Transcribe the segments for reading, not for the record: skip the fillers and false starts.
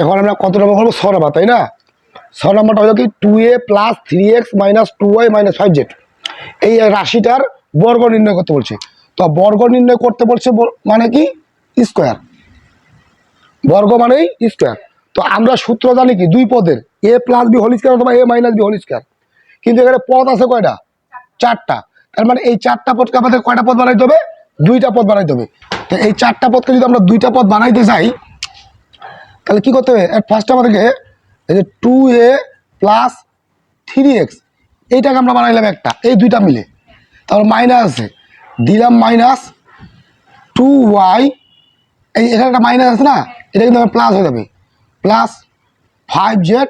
এখন আমরা কত নম্বর করবো? 6 নম্বর, তাই না? 6 নম্বরটা হলো কি 2a plus 3x minus 2y minus 5z, এই রাশিটার বর্গ নির্ণয় করতে বলছে। তো বর্গ নির্ণয় করতে বলছে মানে কি স্কোয়ার, বর্গ মানেই স্কোয়ার। তো আমরা সূত্র জানি কি দুই পদের, a plus B whole square অথবা a minus B whole square. কিন্তু এখানে পদ আছে কয়টা? 4টা। তার মানে এই 4টা পদকে আমাদের কয়টা পদ বানাইতে হবে? 2টা পদ বানাইতে হবে। তো এই 4টা পদকে যদি আমরা 2টা পদ বানাইতে চাই তাহলে কি করতে হবে? ফার্স্ট আমাদেরকে এই যে 2a প্লাস 3x এইটাকে আমরা বানাইলাম একটা, এই 2টা মিলে। তারপর মাইনাস আছে, দিলাম মাইনাস 2y, এই এখানে একটা মাইনাস আছে না, এটা কিন্তু আমার প্লাস হয়ে যাবে, প্লাস 5z।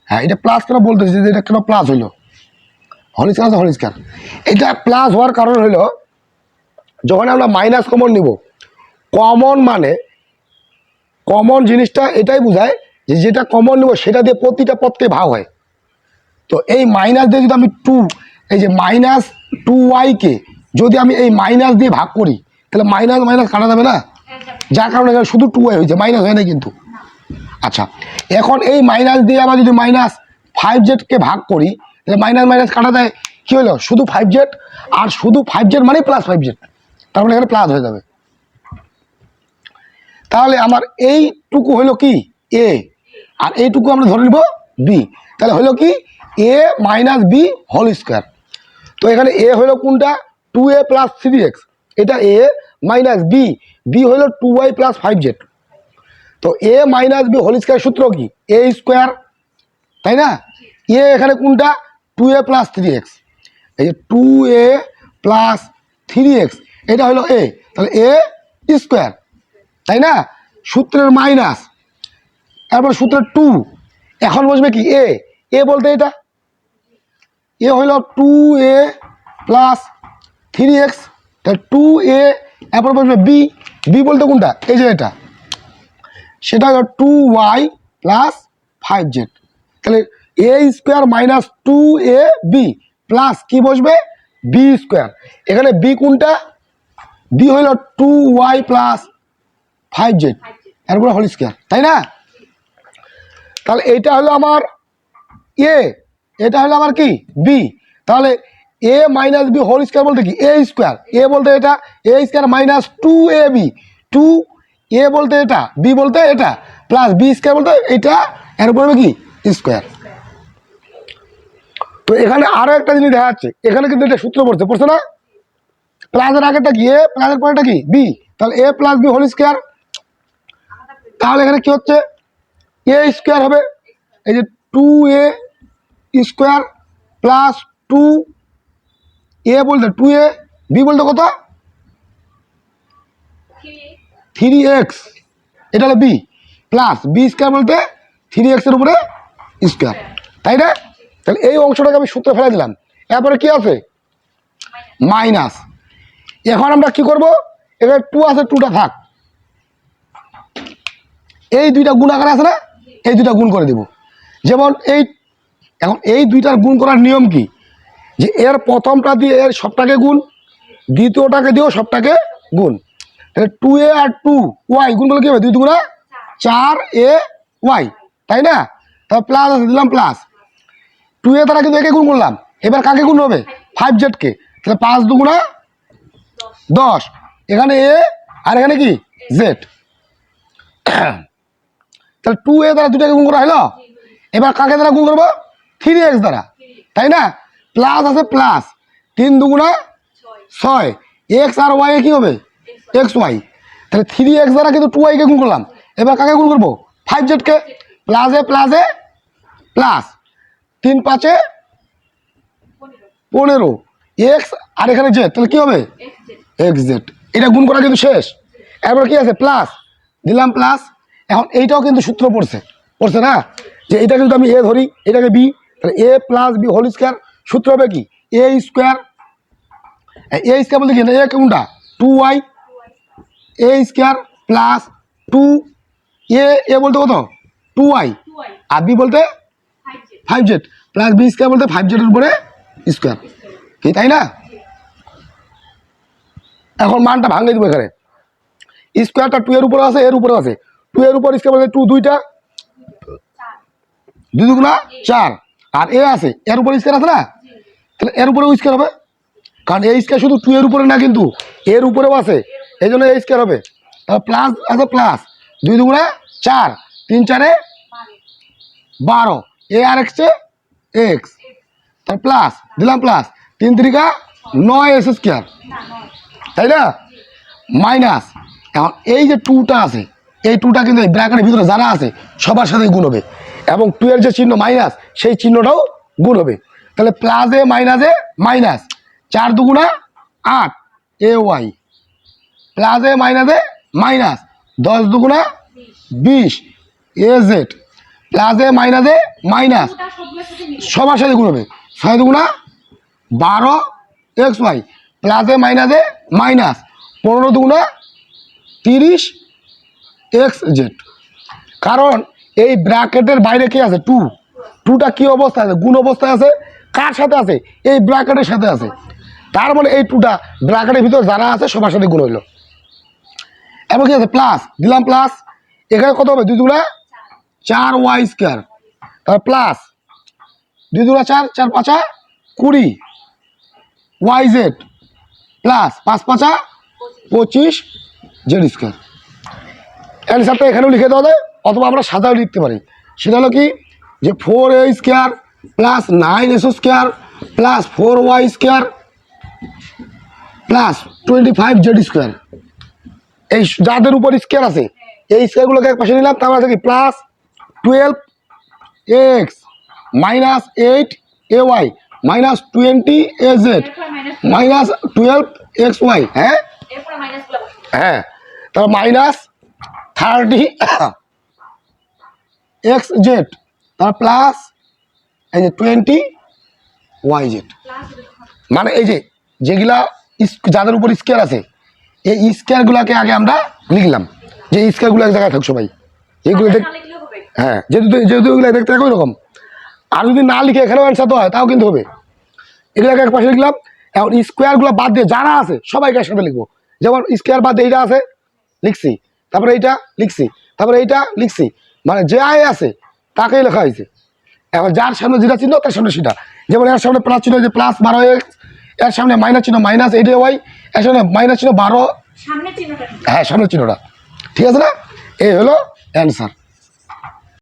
হ্যাঁ, এটা প্লাস কেন বলতেছি যে এটা কেন প্লাস হইলো? হোল স্কয়ার আছে, হোল স্কয়ার। এটা প্লাস হওয়ার কারণ হইলো যখন আমরা মাইনাস কমন নিব, কমন মানে কমন জিনিসটা এটাই বোঝায় যে যেটা কমন নেব সেটা দিয়ে প্রতিটা পদকে ভাগ হয়। তো এই মাইনাস দিয়ে যদি আমি এই যে মাইনাস 2y-কে যদি আমি এই মাইনাস দিয়ে ভাগ করি তাহলে মাইনাস মাইনাস কাটা যাবে না, যার কারণে এখানে শুধু 2y হয়েছে, মাইনাস হয় না কিন্তু। আচ্ছা, এখন এই মাইনাস দিয়ে আবার যদি মাইনাস 5z-কে ভাগ করি তাহলে মাইনাস মাইনাস কাটা যায়, কী হলো? শুধু 5z, আর শুধু 5z মানে প্লাস 5z, তার মানে এখানে প্লাস হয়ে যাবে। তাহলে আমার এইটুকু হলো কি এ, আর এইটুকু আমরা ধরে নিব বি। তাহলে হলো কি এ মাইনাস বি হোল স্কোয়ার। তো এখানে এ হলো কোনটা? 2a প্লাস 3x, এটা এ, মাইনাস বি, বি হলো 2y প্লাস 5z। তো এ মাইনাস বি হোল স্কোয়ার সূত্র কি? এ স্কোয়ার, তাই না? এ এখানে কোনটা? 2a প্লাস 3x, এই যে 2a প্লাস 3x এটা হলো এ, তাহলে এ স্কোয়ার, তাই না? সূত্রের মাইনাস, তারপর সূত্রের 2, এখন বসবে কি এ, এ বলতে এটা এ হইল 2a প্লাস 3x, তাহলে 2a, এরপর বসবে বি, বি বলতে কোনটা? এই যে এটা, সেটা হলো 2y প্লাস 5z। তাহলে A square minus 2a B plus কি বসবে? B square. এখানে বি কোনটা? বি হইল 2y প্লাস 5z, এরপরে হোল স্কোয়ার, তাই না? তাহলে এইটা হলো আমার এ, এটা হলো আমার কি বি। তাহলে এ মাইনাস বি হোল স্কোয়ার বলতে কি? এ স্কোয়ার, এ বলতে এটা এ স্কোয়ার মাইনাস 2ab, 2a বলতে এটা, বি বলতে এটা, প্লাস বি স্কোয়ার বলতে এটা, এর উপরে কি স্কোয়ার। তো এখানে আরো একটা জিনিস দেখা যাচ্ছে, এখানে কিন্তু এটা সূত্র পড়ছে না? প্লাসের আগেটা কি এ, প্লাসের পরেটা কি বি, তাহলে এ প্লাস বি হোল স্কোয়ার। তাহলে এখানে কি হচ্ছে? এ স্কোয়ার হবে, এই যে 2a স্কোয়ার প্লাস 2a বলতে 2a, বি বলতে কত? 3x, এটা হলো বি, প্লাস বি স্কোয়ার বলতে 3x এর উপরে স্কোয়ার, তাই না? তাহলে এই অংশটাকে আমি সূত্রে ফেলে দিলাম। এরপরে কি আছে? মাইনাস। এখন আমরা কি করব? এখানে 2 আছে, 2টা থাক, এই দুইটা গুণ আকারে আছে না, এই দুইটা গুণ করে দেব। যেমন এই, এখন এই দুইটার গুণ করার নিয়ম কি? যে এর প্রথমটা দিয়ে এর সবটাকে গুণ, দ্বিতীয়টাকে দিয়েও সবটাকে গুণ। তাহলে 2a আর 2y গুণ করলে কি হবে? 2 দুগুণা 4ay, তাই না? তাহলে প্লাস আছে, দিলাম প্লাস। 2a দ্বারা কিন্তু একে গুণ করলাম, এবার কাকে গুণ হবে? 5z-কে, তাহলে 5 দুগুণা 10, এখানে এ আর এখানে কি জেড। তাহলে 2a দ্বারা দুটাকে গুণ করা হলো, এবার কাকে দ্বারা গুণ করবো? 3x দ্বারা, তাই না? প্লাস আছে প্লাস, 3 দুগুণা 6, এক্স আর ওয়াই কি হবে? X Y. তাহলে 3x দ্বারা কিন্তু 2y-কে গুণ করলাম, এবার কাকে গুণ করবো? 5z-কে, প্লাসে প্লাসে প্লাস, 3 5-এ 15, এক্স আর এখানে জেড, তাহলে কি হবে? X Z. এটা গুণ করা কিন্তু শেষ। এরপর কি আছে? প্লাস, দিলাম প্লাস। এখন এইটাও কিন্তু সূত্র পড়ছে না, যে এটা কিন্তু আমি এ ধরি, এটাকে বি, তাহলে এ প্লাস বি হোল স্কোয়ার। সূত্র হবে কি? এ স্কোয়ার, এ স্কোয়ার বলতে কি? এ কোনটা? 2y, এ স্কোয়ার প্লাস 2 এ বলতে কত? 2y, আর বি বলতে 5z, প্লাস বি স্কোয়ার বলতে 5z-এর উপরে স্কোয়ার, কি তাই না? এখন মানটা ভাঙে দিব, এখানে স্কোয়ারটা 2 এর উপরে আছে, এর উপরে আছে, টু এর উপর স্কোয়ার মানে টু দুইটা, দুই দুগুণা 4, আর এ আছে এর উপর স্কোয়ার আছে না, তাহলে এর উপরে স্কোয়ার হবে, কারণ এই স্কোয়ার শুধু টু এর উপরে না কিন্তু এর উপরেও আছে, এই জন্য এই স্কোয়ার হবে। তাহলে প্লাস আছে প্লাস, দুই দুগুণা 4, 3 4 12, এ আর এক্সে এক্স, তার প্লাস দিলাম প্লাস 3 3 9 এস স্কোয়ার, তাই না, মাইনাস। এখন এই যে টুটা আছে, এই টুটা কিন্তু এই ব্র্যাকেটের ভিতরে যারা আছে সবার সাথে গুণ হবে, এবং টু এর যে চিহ্ন মাইনাস সেই চিহ্নটাও গুণ হবে। তাহলে প্লাসে মাইনাসে মাইনাস, 4 দুগুণা 8 এ ওয়াই, প্লাসে মাইনাসে মাইনাস 10 দুগুণা 20 এ জেড, প্লাসে মাইনাসে মাইনাস সবার সাথে গুণ হবে, 6 দুগুণা 12 এক্স ওয়াই, প্লাসে মাইনাসে মাইনাস 15 দুগুণা 30 এক্স জেড। কারণ এই ব্র্যাকেটের বাইরে কি আছে, টু, টুটা কি অবস্থায় আছে, গুণ অবস্থায় আছে, কার সাথে আছে, এই ব্র্যাকেটের সাথে আছে, তার মানে এই টুটা ব্র্যাকেটের ভিতর যারা আছে সবার সাথে গুণ হইল। এবং কি আছে প্লাস দিলাম প্লাস, এখানে কত হবে 2 দুগুণা 4 ওয়াই স্কোয়ার, তারপর প্লাস 2 দুগুণা 4 4 5 20 Y Z, plus 5 5 25 Z square. অ্যান্সারটা এখানেও লিখে দেওয়া যায়, অথবা আমরা সাদাও লিখতে পারি। সেটা হলো কি যে 4a square plus 9s square plus 4y square plus 25 Z square. এই যাদের উপর স্কোয়ার আছে এই স্কোয়ারগুলোকে এক পাশে নিলাম, তার মানে কি plus 12x minus 8ay minus 20az minus 12xy। হ্যাঁ হ্যাঁ, তারপর মাইনাস 30 এক্স জেড, তার প্লাস এই যে 20 ওয়াই জেড। মানে এই যে যেগুলা যাদের উপর স্কোয়ার আছে এই স্কোয়ারগুলোকে আগে আমরা লিখলাম, যে স্কোয়ারগুলো এক জায়গায় থাক সবাই এইগুলো দেখ, হ্যাঁ যেহেতু যেহেতু এগুলো দেখতে একই রকম, আর যদি না লিখে এখানেও অ্যান্সার তো হয় তাও কিন্তু হবে। এগুলোকে এক পাশে লিখলাম, এখন স্কোয়ারগুলো বাদ দিয়ে যারা আছে সবাইকে একসাথে লিখবো। যেমন স্কোয়ার বাদ দিয়ে এইটা আছে লিখছি, তারপরে এইটা লিখছি, তারপরে এইটা লিখছি, মানে যে আয় আছে তাকেই লেখা হয়েছে। এখন যার সামনে যেটা চিহ্ন তার সামনে সেটা, যেমন এর সামনে প্লাস চিহ্ন যে প্লাস 12x, এর সামনে মাইনাস চিহ্ন মাইনাস 8ay, এর সামনে মাইনাস চিহ্ন 12, হ্যাঁ সামনের চিহ্নটা, ঠিক আছে না, এই হলো অ্যান্সার।